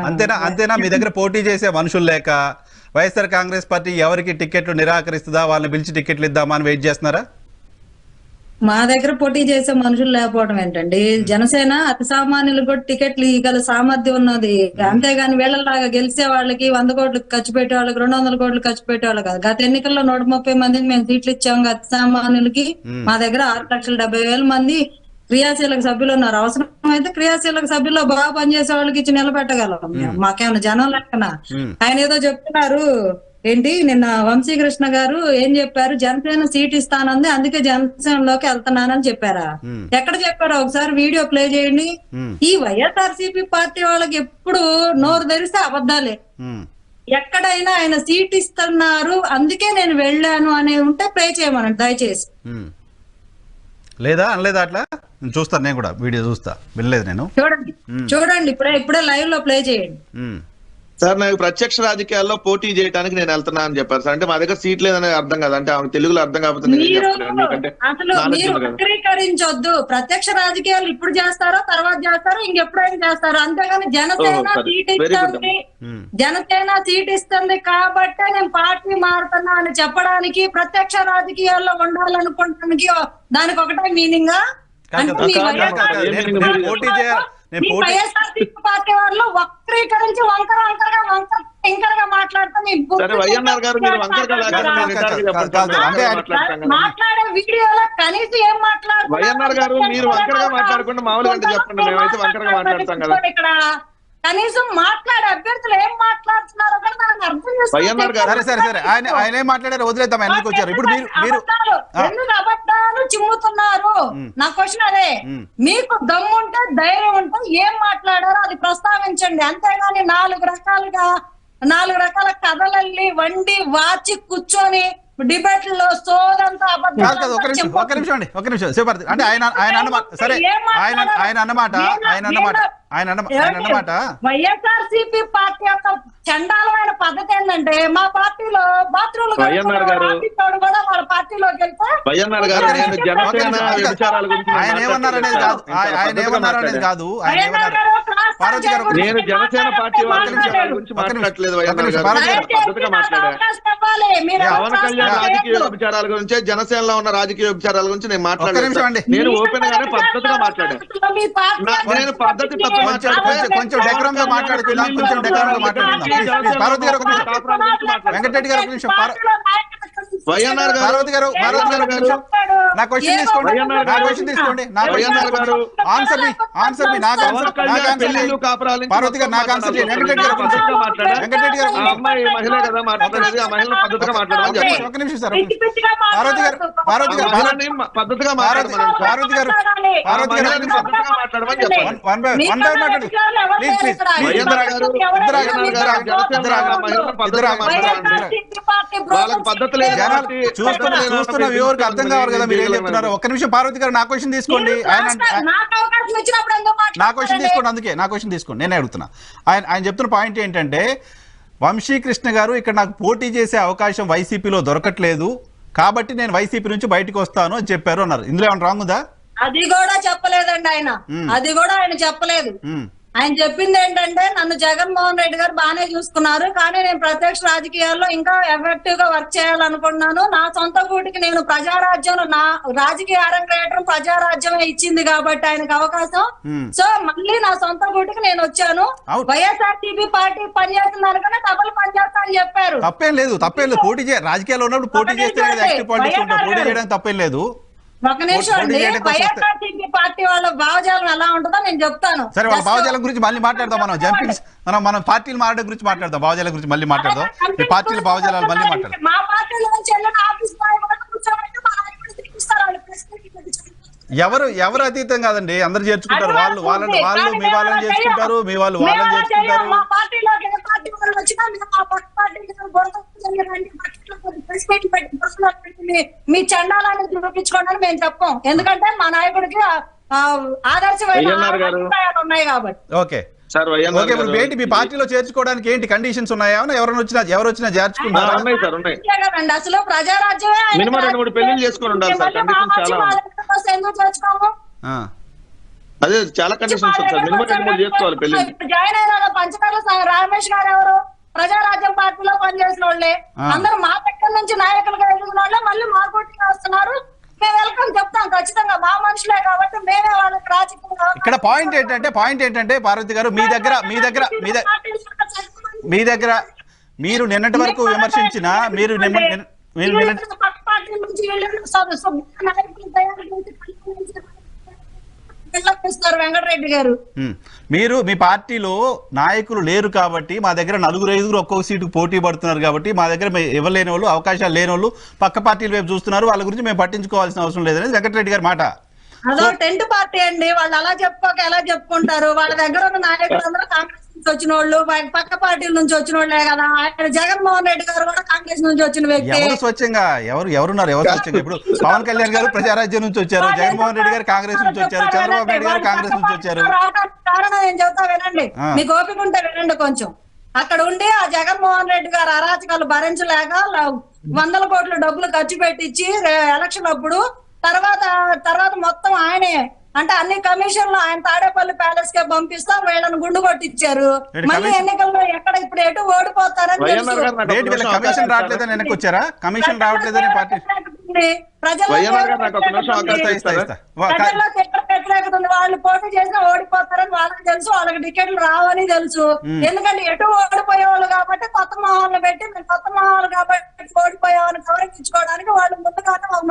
అంతేనా మీ దగ్గర పోటీ చేసే మనుషులు లేక వైఎస్ఆర్ కాంగ్రెస్ పార్టీ ఎవరికి టికెట్లు నిరాకరిస్తుందా వాళ్ళని పిలిచి టికెట్లు ఇద్దామా అని వెయిట్ చేస్తున్నారా? మా దగ్గర పోటీ చేసే మనుషులు లేకపోవడం ఏంటండి? జనసేన అతి సామాన్యులు కూడా టికెట్లు ఇవ్వగల సామర్థ్యం ఉన్నది. అంతేగాని వీళ్ళలాగా గెలిచే వాళ్ళకి 100 కోట్లు ఖర్చు పెట్టే వాళ్ళకి 200 కోట్లు ఖర్చు పెట్టే వాళ్ళు కాదు. గత ఎన్నికల్లో 130 మందికి మేము సీట్లు ఇచ్చాం అతి సామాన్యులకి. మా దగ్గర 6,70,000 మంది క్రియాశీలక సభ్యులు ఉన్నారు. అవసరం అయితే క్రియాశీలక సభ్యుల్లో బాగా పనిచేసే వాళ్ళకి ఇచ్చి నిలబెట్టగలం. మాకేమైనా జనం లెక్కన. ఆయన ఏదో చెప్తున్నారు ఏంటి, నిన్న వంశీకృష్ణ గారు ఏం చెప్పారు, జనసేన సీట్ ఇస్తానంది అందుకే జనసేనలోకి వెళ్తున్నానని చెప్పారా? ఎక్కడ చెప్పారా? ఒకసారి వీడియో ప్లే చేయండి. ఈ వైఎస్ఆర్సీపీ పార్టీ వాళ్ళకి ఎప్పుడు నోరు తెరిస్తే అబద్ధాలే. ఎక్కడైనా ఆయన సీట్ ఇస్తున్నారు అందుకే నేను వెళ్ళాను అని ఉంటే ప్లే చేయమనండి దయచేసి. లేదా అనలేదా? అట్లా చూస్తాను, నేను కూడా వీడియో చూస్తా. వెళ్ళలేదు నేను. చూడండి ఇప్పుడే లైవ్ లో ప్లే చేయండి. సార్ నాకు ప్రత్యక్ష రాజకీయాల్లో పోటీ చేయడానికి నేను వెళ్తున్నా అని చెప్పారు సార్. అంటే మా దగ్గర సీట్ లేదనే అర్థం కదా, అంటే ఆమె తెలుగులో అర్థం కాకపోతే అసలు మీరు వక్రీకరించొద్దు. ప్రత్యక్ష రాజకీయాలు ఇప్పుడు చేస్తారో తర్వాత చేస్తారో ఇంకెప్పుడైనా చేస్తారో, అంతేగాని జనసేన సీట్ ఇస్తుంది కాబట్టే నేను పార్టీ మారుతున్నా అని చెప్పడానికి, ప్రత్యక్ష రాజకీయాల్లో ఉండాలనుకోవడానికి దానికి ఒకటే మీనింగా? వైఎస్ఆర్సీపీ పార్టీ వాళ్ళు వక్రీకరించి వంకరగా మాట్లాడే వీడియోలో కనీసం ఏం మాట్లాడుతున్నారు? వైఎన్ఆర్ గారు మీరు వంకరగా మాట్లాడకుండా మామూలుగా చెప్పండి, మేమైతే వంకరగా మాట్లాడతాం కదా. ఇక్కడ కనీసం మాట్లాడే అభ్యర్థులు ఏం మాట్లాడుతున్నారో కూడా నాకు అర్థం చేసుకోవాలి. సరే ఆయన ఏం మాట్లాడారు వదిలేద్దాం. ఎందుకు వచ్చారు ఇప్పుడు మీరు ఎందుకు అబద్ధాలు చిమ్ముతున్నారు? నా క్వశ్చన్ అదే. మీకు దమ్ముంటే ధైర్యం ఉంటే ఏం మాట్లాడారో అది ప్రస్తావించండి. అంతేగాని 4 రకాల కథలల్లి వండి వాచి కూర్చొని డిబేట్లో సోదంతా అబద్ధాలు. ఒక నిమిషం శివపార్వతి అంటే ఆయన అన్నమాట వైఎస్ఆర్సీపీ పార్టీ యొక్క చండాలమైన పద్ధతి ఏంటంటే, మా పార్టీలో బాత్రూమ్ కూడా వాళ్ళ పార్టీలోకి వెళ్తే ఆయన ఏమన్నారనేది కాదు. నేను జనసేన పార్టీ గురించి మాట్లాడట్లేదు. పవన్ కళ్యాణ్ రాజకీయ విచారాల గురించి, జనసేనలో ఉన్న రాజకీయ విచారాల గురించి నేను మాట్లాడలేదు. నేను ఓపెన్ గానే పద్ధతిగా మాట్లాడాను. నేను పద్ధతి కొంచెం డెకరంగా మాట్లాడుకుందాం. వెంకటరెడ్డి గారు ఒక నిమిషం. వైఎన్ఆర్ గారు నా క్వశ్చన్ తీసుకోండి. ఆన్సర్ పార్వతి గారు నాకు ఆన్సర్ చేయండి. వెంకటరెడ్డి గారు అమ్మాయి మహిళ కదా మాట్లాడేది, ఆ మహిళ పద్ధతిగా మాట్లాడమని చెప్పండి. ఒక నిమిషం సార్. పార్వతి గారు పద్ధతిగా మాట్లాడమని చూస్తున్న వ్యూవర్కి అర్థం కావాలి కదా మీరు ఏం చెప్తున్నారు. ఒక్క నిమిషం పార్వతి గారు నా క్వశ్చన్ తీసుకోండి. నా క్వశ్చన్ తీసుకోండి. నేనే అడుగుతున్నా. ఆయన చెప్తున్న పాయింట్ ఏంటంటే, వంశీకృష్ణ గారు ఇక్కడ నాకు పోటీ చేసే అవకాశం వైసీపీలో దొరకట్లేదు కాబట్టి నేను వైసీపీ నుంచి బయటకు వస్తాను అని చెప్పారు అన్నారు. ఇందులో ఏమైనా రాంగ్ ఉందా? అది కూడా చెప్పలేదండి ఆయన. ఆయన చెప్పలేదు. ఆయన చెప్పింది ఏంటంటే, నన్ను జగన్మోహన్ రెడ్డి గారు బాగానే చూసుకున్నారు కానీ నేను ప్రత్యక్ష రాజకీయాల్లో ఇంకా ఎఫెక్టివ్ గా వర్క్ చేయాలనుకుంటున్నాను. నా సొంత గూటికి నేను ప్రజారాజ్యం, నా రాజకీయ అరంగేట్రం ప్రజారాజ్యమే ఇచ్చింది కాబట్టి ఆయనకు అవకాశం. సో మళ్ళీ నా సొంత గూటికి నేను వచ్చాను. వైఎస్ఆర్సీపీ పార్టీ పనిచేస్తున్న దానికన్నా డబుల్ పనిచేస్తా అని చెప్పారు. తప్పేం లేదు. పోటీ రాజకీయాల్లో ఉన్నప్పుడు పోటీ చేస్తే పోటీ చేయడానికి తప్పేం లేదు. ఒక నిమిషం అండి. వైఎస్ఆర్సీపీ పార్టీ వాళ్ళ భావజాలం ఎలా ఉంటుందో నేను చెప్తాను. సరే, వాళ్ళ భావజాలం గురించి మళ్ళీ మాట్లాడదాం. మనం పార్టీలు మారడం గురించి మాట్లాడదాం. భావజాలం గురించి మళ్ళీ మాట్లాడదాం. ఈ పార్టీల భావజాలాలు మళ్ళీ మాట్లాడదాం. మా పార్టీల నుంచి ఎవరు అతీతం కాదండి, అందరు చేర్చుకుంటారు. వాళ్ళు మీ వాళ్ళని చేర్చుకుంటారు, మీ వాళ్ళు వాళ్ళని చేర్చుకుంటారు. మీ చండాలని చూపించుకోండి మేము చెప్పాం. ఎందుకంటే మా నాయకుడికి ఆదర్శమైన ఉన్నాయి కాబట్టి. ఓకే ఏంటి మీ పార్టీలో చేర్చుకోవడానికి ఏంటి కండిషన్స్ ఉన్నాయా? ఎవరు వచ్చినా చేర్చుకుంటారు. అసలు ప్రజారాజ్యమే ఎందుకు చేర్చుకోము? అదే చాలా కండిషన్స్ సార్, మినిమం 2-3 చేసుకోవాలి పెళ్లి. ఇప్పుడు జాయిన్ అయిన పంచకర్ల రమేష్ గారు ఎవరు? ప్రజారాజ్యం పార్టీలో పనిచేసిన వాళ్ళే. అందరూ మా దగ్గర నుంచి నాయకులుగా ఎదిగిన వాళ్ళే మళ్ళీ మా పోటీగా వస్తున్నారు. మేము వెల్కమ్ చెప్తాం ఖచ్చితంగా, మా మనుషులే కాబట్టి మేమే వాళ్ళకి రాజకీయంగా. ఇక్కడ పాయింట్ ఏంటంటే పార్వతి గారు, మీ దగ్గర మీరు నిన్నటి వరకు విమర్శించిన పక్క పార్టీ నుంచి నాయకులు తయారు చేసి వెంకటరెడ్డి గారు. మీరు మీ పార్టీలో నాయకులు లేరు కాబట్టి మా దగ్గర 4-5 ఒక్కొక్క సీటుకు పోటీ పడుతున్నారు కాబట్టి మా దగ్గర ఇవ్వలేని వాళ్ళు, అవకాశాలు లేని వాళ్ళు పక్క పార్టీల వైపు చూస్తున్నారు, వాళ్ళ గురించి మేము పట్టించుకోవాల్సిన అవసరం లేదనేది వెంకటరెడ్డి గారి మాట. అదో టెంట్ పార్టీ అండి, వాళ్ళు అలా చెప్పుకోక ఎలా చెప్పుకుంటారు? వాళ్ళ దగ్గర ఉన్న నాయకులందరూ కాంగ్రెస్ నుంచి వచ్చిన వాళ్ళు, పక్క పార్టీల నుంచి వచ్చిన వాళ్ళే కదా. ఆయన జగన్మోహన్ రెడ్డి గారు కూడా కాంగ్రెస్ నుంచి వచ్చిన వ్యక్తి. ఎవరు స్వచ్ఛంగా ఎవరున్నారు? ఎవరు స్వచ్ఛంగా? ఇప్పుడు పవన్ కళ్యాణ్ గారు ప్రజారాజ్యం నుంచి వచ్చారు, జగన్మోహన్ రెడ్డి గారు కాంగ్రెస్ నుంచి వచ్చారు, చంద్రబాబు నాయుడు గారు కాంగ్రెస్ నుంచి వచ్చారు. కారణం ఏం చెబుతా వినండి, మీకు ఓపిక ఉంటే వినండి కొంచెం. అక్కడ ఉండి ఆ జగన్మోహన్ రెడ్డి గారు అరాచకాలు భరించలేక 100 కోట్ల డబ్బులు ఖర్చు పెట్టించి ఎలక్షన్ అప్పుడు తర్వాత మొత్తం ఆయనే అంటే అన్ని కమిషన్లు ఆయన తాడేపల్లి ప్యాలెస్ కే పంపిస్తా వీళ్ళని గుండు కొట్టించారు. మళ్ళీ ఎన్నికల్లో ఎక్కడ ఇప్పుడు ఎటు ఓడిపోతారని తెలుసు. కమిషన్ రావట్లేదని వెనక్కి వచ్చారా? కమిషన్ రావట్లేదని పార్టీ ప్రజల్లో వ్యతిరేకత ఉంది. వాళ్ళు పోటీ చేసినా ఓడిపోతారని వాళ్ళకి తెలుసు, వాళ్ళకి టికెట్లు రావని తెలుసు. ఎందుకంటే ఎటు ఓడిపోయేవాళ్ళు కాబట్టి కొత్త మొహాలను పెట్టి మేము కొత్త మొహాలు కాబట్టి ఓడిపోయామని గౌరవించుకోవడానికి వాళ్ళు ముందుగానే ఒక